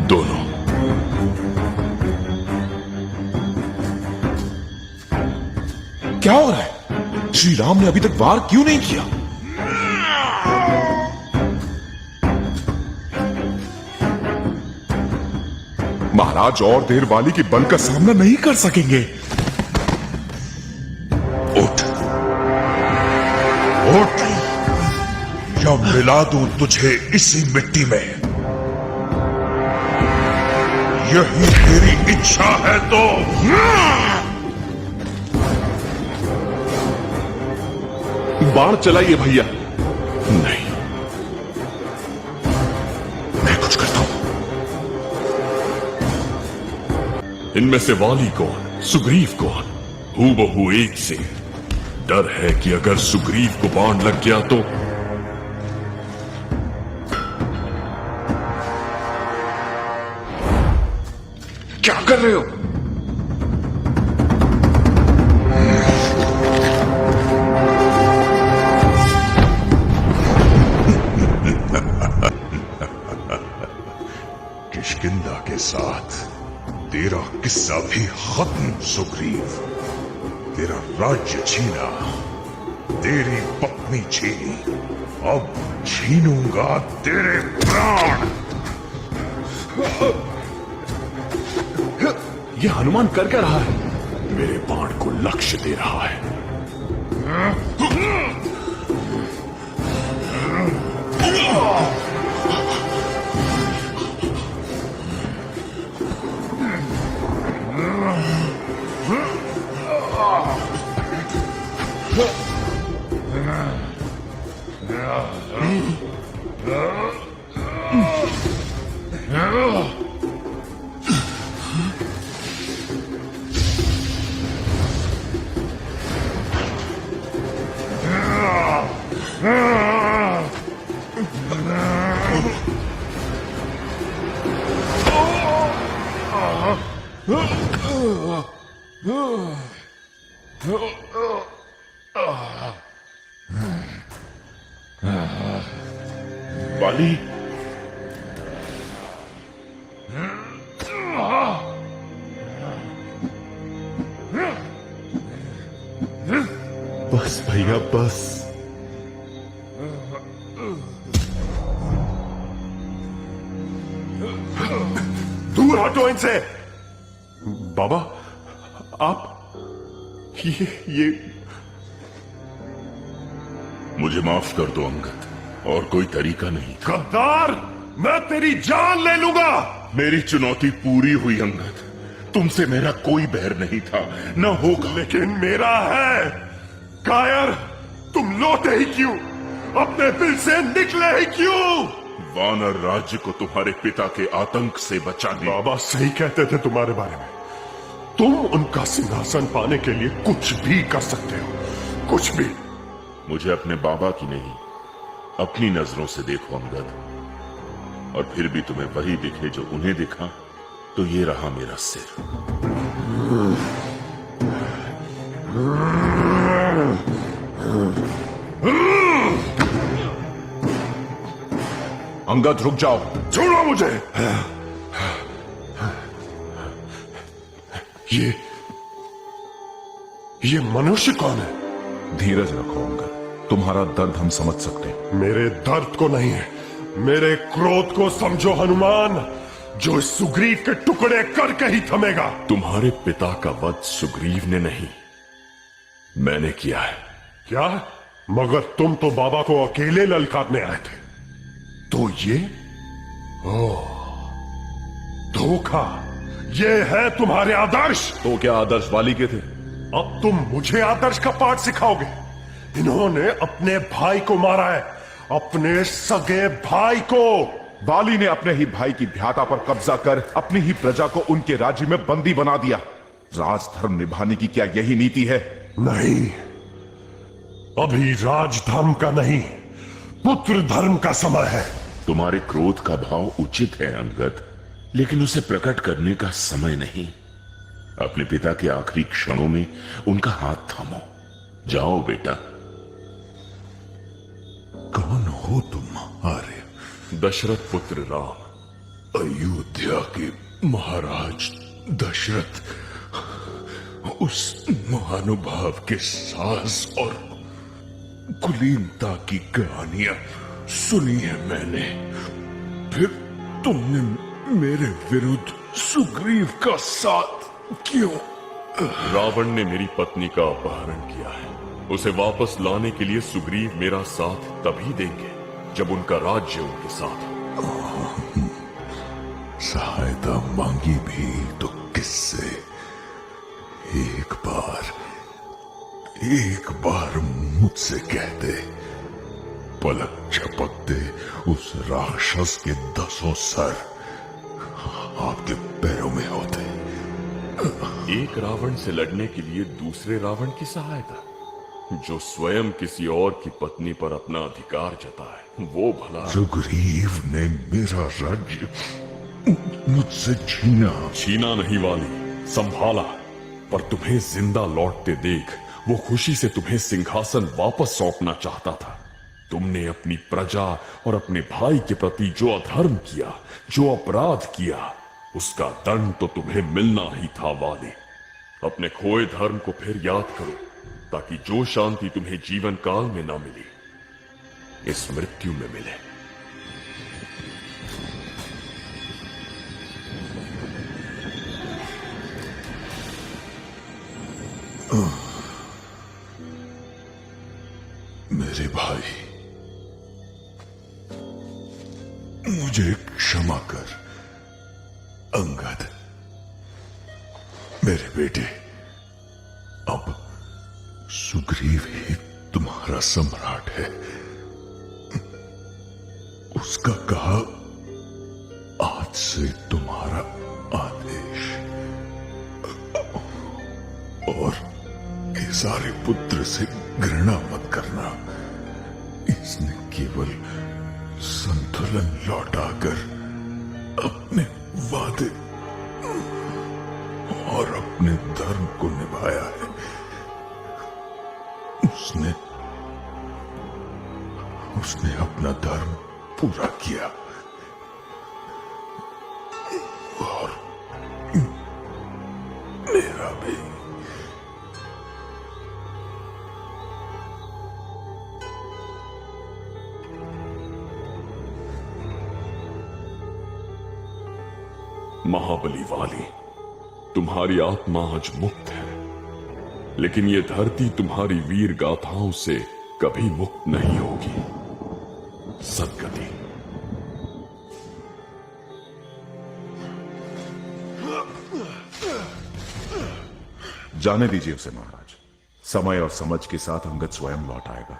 दोनों। क्या हो रहा है? श्री राम ने अभी तक वार क्यों नहीं किया? महाराज और देर वाली के बल का सामना नहीं कर सकेंगे। उठ उठ, या मिला दूं तुझे इसी मिट्टी में। यही तेरी इच्छा है तो बाण चलाइए भैया। नहीं, मैं कुछ करता हूं। इनमें से वाली कौन, सुग्रीव कौन? हूबहू एक से। डर है कि अगर सुग्रीव को बाण लग गया तो क्या कर रहे हो? किष्किंधा के साथ तेरा किस्सा भी खत्म सुग्रीव। तेरा राज्य छीना, तेरी पत्नी छीनी, अब छीनूंगा तेरे प्राण। ये हनुमान कर क्या रहा है? मेरे बाण को लक्ष्य दे रहा है। वाली, बस भैया बस। दूर हटो इनसे। बाबा, आप ये मुझे माफ कर दो अंगद, और कोई तरीका नहीं। गद्दार, मैं तेरी जान ले लूंगा। मेरी चुनौती पूरी हुई अंगद। तुमसे मेरा कोई बैर नहीं था, न होगा। लेकिन मेरा है। कायर, तुम लौटे ही क्यों? अपने बिल से निकले ही क्यों? वानर राज्य को तुम्हारे पिता के आतंक से बचा दिया। बाबा सही कहते थे तुम्हारे बारे में। तुम उनका सिंहासन पाने के लिए कुछ भी कर सकते हो, कुछ भी। मुझे अपने बाबा की नहीं, अपनी नजरों से देखो अंगद, और फिर भी तुम्हें वही दिखे जो उन्हें दिखा, तो ये रहा मेरा सिर। अंगद रुक जाओ। छोड़ो मुझे। ये मनुष्य कौन है? धीरज रखो अंगद, तुम्हारा दर्द हम समझ सकते हैं। मेरे दर्द को नहीं, मेरे क्रोध को समझो हनुमान, जो इस सुग्रीव के टुकड़े करके ही थमेगा। तुम्हारे पिता का वध सुग्रीव ने नहीं, मैंने किया है। क्या? मगर तुम तो बाबा को अकेले ललकारने आए थे। तो ये धोखा, ये है तुम्हारे आदर्श। तो क्या आदर्श वाली के थे? अब तुम मुझे आदर्श का पाठ सिखाओगे? इन्होंने अपने भाई को मारा है, अपने सगे भाई को। वाली ने अपने ही भाई की भ्याता पर कब्जा कर अपनी ही प्रजा को उनके राज्य में बंदी बना दिया। राजधर्म निभाने की क्या यही नीति है? नहीं, अभी राजधर्म का नहीं, पुत्र धर्म का समय है। तुम्हारे क्रोध का भाव उचित है अंगद, लेकिन उसे प्रकट करने का समय नहीं। अपने पिता के आखिरी क्षणों में उनका हाथ थामो। जाओ बेटा। कौन हो तुम? आर्य? दशरथ पुत्र राम, अयोध्या के महाराज दशरथ उस महानुभाव के साहस और कुलीनता की कहानियां सुनी है मैंने। फिर तुमने मेरे विरुद्ध सुग्रीव का साथ क्यों? रावण ने मेरी पत्नी का अपहरण किया है। उसे वापस लाने के लिए सुग्रीव मेरा साथ तभी देंगे जब उनका राज्य उनके साथ हो। सहायता मांगी भी तो किससे? एक बार मुझसे कह दे, पलक झपकते उस राक्षस के 10 सर आपके पैरों में होते। एक रावण से लड़ने के लिए दूसरे रावण की सहायता? जो स्वयं किसी और की पत्नी पर अपना अधिकार जताए वो भला? सुग्रीव ने मेरा राज्य मुझसे छीना नहीं वाली, संभाला। पर तुम्हें जिंदा लौटते देख वो खुशी से तुम्हें सिंहासन वापस सौंपना चाहता था। तुमने अपनी प्रजा और अपने भाई के प्रति जो अधर्म किया, जो अपराध किया, उसका दंड तो तुम्हें मिलना ही था वाली। अपने खोए धर्म को फिर याद करो, ताकि जो शांति तुम्हें जीवन काल में ना मिली, इस मृत्यु में मिले। मेरे भाई, मुझे क्षमा कर। अंगद, मेरे बेटे, अब सुग्रीव ही तुम्हारा सम्राट है। उसका कहा आज से तुम्हारा आदेश। और सारे पुत्र से घृणा मत करना। इसने केवल संतुलन लौटाकर अपने वादे और अपने धर्म को निभाया है। उसने अपना धर्म पूरा किया और मेरा भी। महाबली वाली, तुम्हारी आत्मा आज मुक्त है, लेकिन ये धरती तुम्हारी वीर गाथाओं से कभी मुक्त नहीं होगी। सद्गति। जाने दीजिए उसे महाराज। समय और समझ के साथ अंगद स्वयं लौट आएगा।